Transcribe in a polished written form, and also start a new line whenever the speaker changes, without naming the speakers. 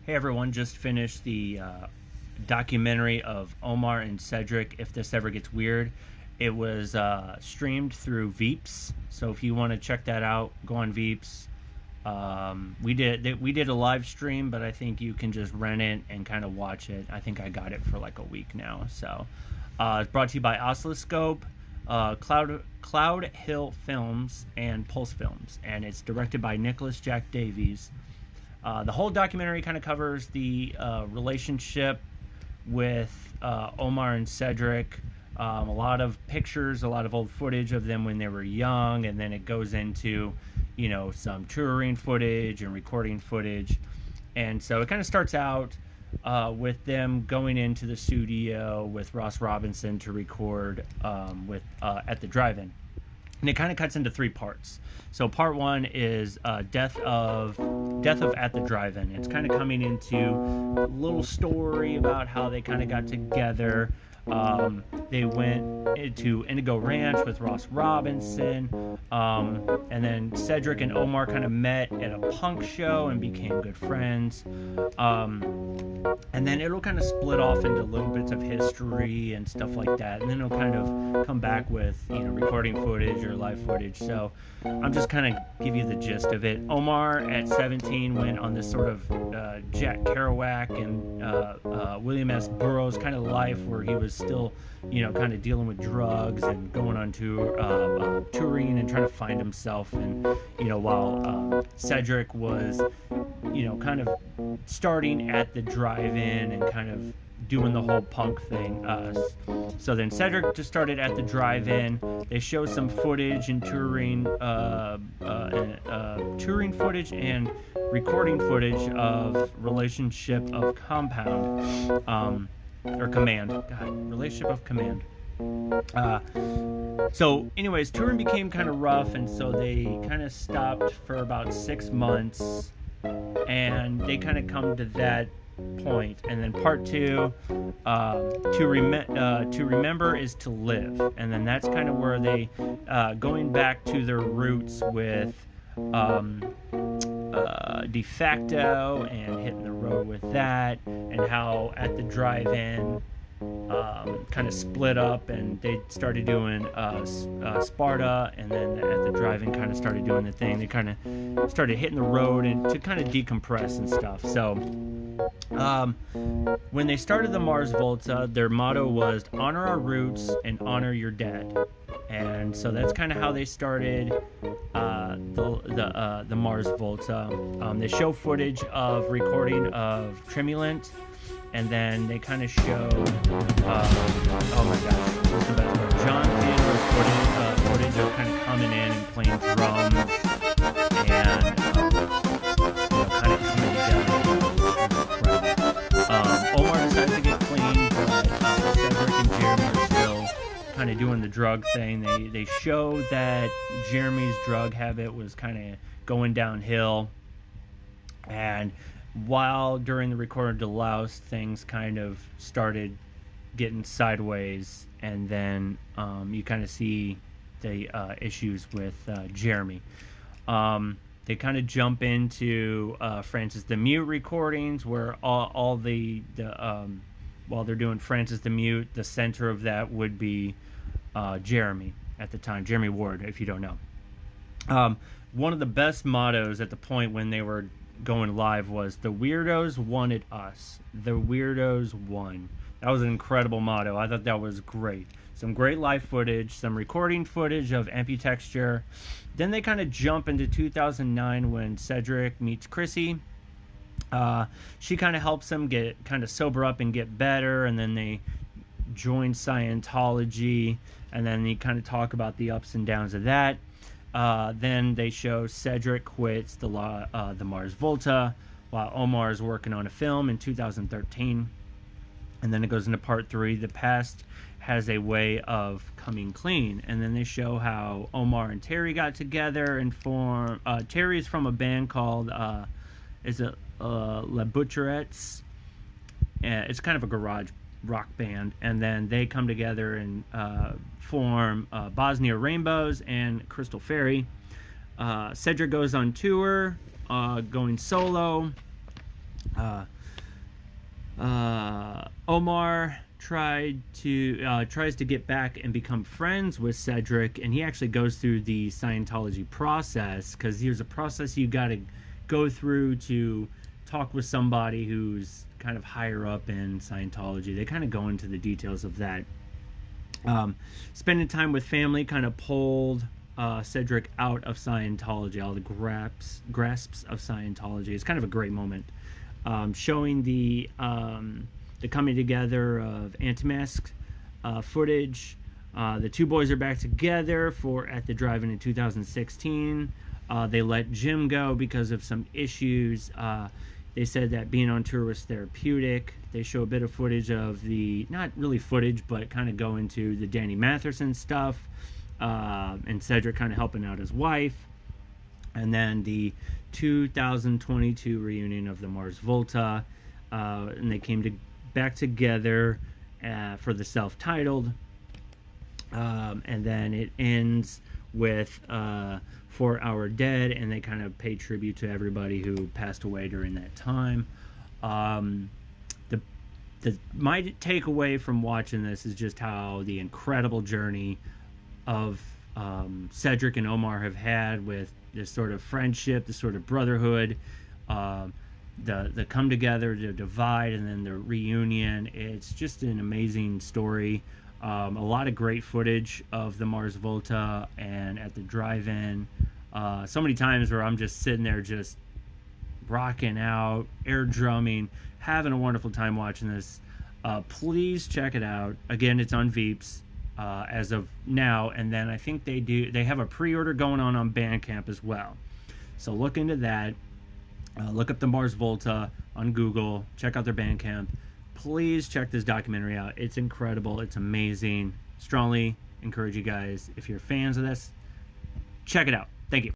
Hey everyone, just finished the documentary of Omar and Cedric, If This Ever Gets Weird. It was streamed through Veeps, so if you want to check that out, go on Veeps. We did a live stream, but I think you can just rent it and kind of watch it. I think I got it for like a week now. So it's brought to you by Oscilloscope, Cloud Hill Films, and Pulse Films, and it's directed by Nicholas Jack Davies. The whole documentary kind of covers the relationship with Omar and Cedric. A lot of pictures, a lot of old footage of them when they were young, and then it goes into, some touring footage and recording footage. And so it kind of starts out with them going into the studio with Ross Robinson to record at the drive-in. And it kind of cuts into three parts. So part one is Death of at the Drive-In. It's kind of coming into a little story about how they kind of got together. They went to Indigo Ranch with Ross Robinson, and then Cedric and Omar kind of met at a punk show and became good friends. And then it'll kind of split off into little bits of history and stuff like that, and then it'll kind of come back with recording footage or live footage. So I'm just kind of give you the gist of it. Omar at 17 went on this sort of Jack Kerouac and William S. Burroughs kind of life, where he was still kind of dealing with drugs and going on touring and trying to find himself. And while Cedric was kind of starting at the drive-in and kind of doing the whole punk thing. So then Cedric just started at the drive-in. They show some footage and touring footage and recording footage of Relationship of Compound, or Command. God, Relationship of Command. So anyways, touring became kind of rough, and so they kind of stopped for about 6 months, and they kind of come to that point. And then part two, to remember is to live, and then that's kind of where they going back to their roots with De Facto and hitting the road with that, and how at the drive-in kind of split up, and they started doing Sparta, and then at the drive-in kind of started doing the thing. They kind of started hitting the road and to kind of decompress and stuff. So when they started the Mars Volta, their motto was honor our roots and honor your dead. And so that's kind of how they started the Mars Volta. They show footage of recording of Tremulant, and then they kind of show, oh my gosh, what's the best part? John Theodore's footage of kind of coming in and playing drums and kind of coming together. Omar decides to get clean, but Cedric and Jeremy are still kind of doing the drug thing. They show that Jeremy's drug habit was kind of going downhill, and while during the recording of Delouse, things kind of started getting sideways, and then you kind of see the issues with Jeremy. They kind of jump into Francis the Mute recordings, where all the while they're doing Francis the Mute, the center of that would be Jeremy at the time, Jeremy Ward, if you don't know. One of the best mottos at the point when they were going live was "The Weirdos wanted us. The Weirdos won." That was an incredible motto. I thought that was great. Some great live footage, some recording footage of Ambitexture. Then they kind of jump into 2009 when Cedric meets Chrissy. She kind of helps him get kind of sober up and get better, and then they join Scientology, and then they kind of talk about the ups and downs of that. Then they show Cedric quits the Mars Volta while Omar is working on a film in 2013. And then it goes into part three. The past has a way of coming clean. And then they show how Omar and Terry got together and formed. Terry is from a band called La Butcherettes. It's kind of a garage rock band, and then they come together and form Bosnia Rainbows and Crystal Fairy. Cedric goes on tour, going solo. Omar tries to get back and become friends with Cedric, and he actually goes through the Scientology process, because there's a process you got to go through to talk with somebody who's kind of higher up in Scientology. They kind of go into the details of that. Spending time with family kind of pulled Cedric out of Scientology, all the grasps of Scientology. It's kind of a great moment, showing the coming together of anti-mask footage. The two boys are back together at the drive-in in 2016. They let Jim go because of some issues. They said that being on tour was therapeutic. They show a bit of footage of not really footage, but kind of go into the Danny Matheson stuff, and Cedric kind of helping out his wife. And then the 2022 reunion of the Mars Volta, and they came back together for the self-titled, and then it ends with 4 Hour Dead, and they kind of pay tribute to everybody who passed away during that time. My takeaway from watching this is just how the incredible journey of Cedric and Omar have had with this sort of friendship, this sort of brotherhood, the come together, the divide, and then the reunion. It's just an amazing story. A lot of great footage of the Mars Volta and at the drive-in. So many times where I'm just sitting there just rocking out, air drumming, having a wonderful time watching this. Please check it out. Again, it's on Veeps as of now, and then I think they have a pre-order going on Bandcamp as well. So look into that. Look up the Mars Volta on Google. Check out their Bandcamp. Please check this documentary out. It's incredible. It's amazing. Strongly encourage you guys, if you're fans of this, check it out. Thank you.